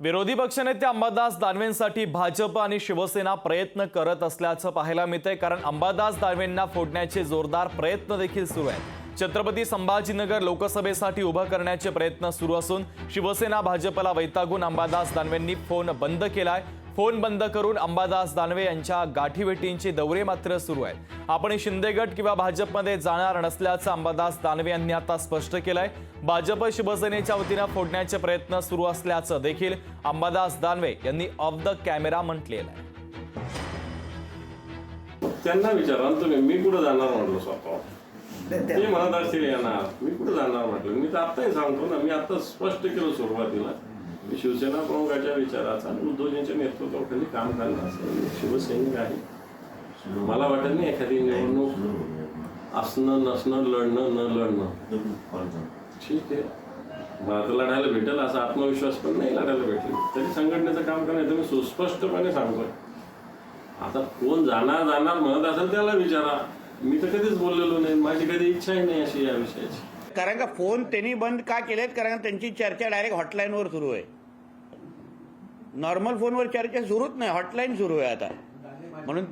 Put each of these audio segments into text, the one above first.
विरोधी पक्षनेते अंबादास दानवेंसाठी भाजप आणि शिवसेना प्रयत्न करत असल्याचं पाहायला मिळतंय, कारण अंबादास दानवेंना फोडण्याचे जोरदार प्रयत्न देखील सुरू आहेत। छत्रपती संभाजीनगर लोकसभेसाठी उभं करण्याचे प्रयत्न सुरू असून शिवसेना भाजपला वैतागून अंबादास दानवेंनी फोन बंद केलाय। फोन बंद करून अंबादास दानवे यांच्या गाठीभेटींचे दौरे मात्र सुरू आहेत। आपण शिंदे गट किंवा भाजपमध्ये जाणार नसल्याचं अंबादास दानवे यांनी आता स्पष्ट केलंय। भाजप शिवसेनेच्या वतीने फोडण्याचे प्रयत्न सुरू असल्याचं देखील अंबादास दानवे यांनी ऑफ द कॅमेरा म्हटलेलं आहे। त्यांना विचारा तुम्ही, मी कुठे जाणार म्हटलं स्वतः, ते म्हणत असतील येणार, मी कुठे जाणार म्हटलं। मी तर आत्ताही सांगतो ना, मी आता स्पष्ट केलं सुरुवातीला, मी शिवसेना प्रमुखाच्या विचाराचा आणि उद्धवजींच्या नेतृत्वाखाली काम करणार असेल, शिवसैनिक आहे। मला वाटत नाही एखादी निवडणूक असणं नसणं, लढणं न लढणं ठीक आहे, मला तर लढायला भेटेल असा आत्मविश्वास पण नाही लढायला भेटेल, तरी संघटनेचं काम करण्याचं मी सुस्पष्टपणे सांगतोय। आता कोण जाणार म्हणत असेल त्याला विचारा, मी तर कधीच बोललेलो नाही, माझी कधी इच्छाही नाही अशी या विषयाची। कारण का फोन त्यांनी बंद का केलेत, कारण त्यांची चर्चा डायरेक्ट हॉटलाईनवर सुरू आहे। नॉर्मल फोनवर चर्चा सुरूच नाही, हॉटलाईन सुरू आहे आता, म्हणून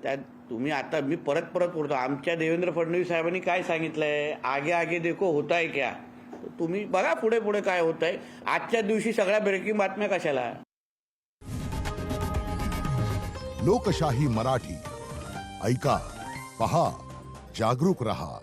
त्यात तुम्ही आता मी परत बोलतो, आमच्या देवेंद्र फडणवीस साहेबांनी काय सांगितलंय, आगे आगे देखो होता है क्या, तुम्ही बघा पुढे पुढे काय होत आहे। आजच्या दिवशी सगळ्या ब्रेकिंग बातम्या कशाला। लोकशाही मराठी ऐका, पहा, जागरूक रहा।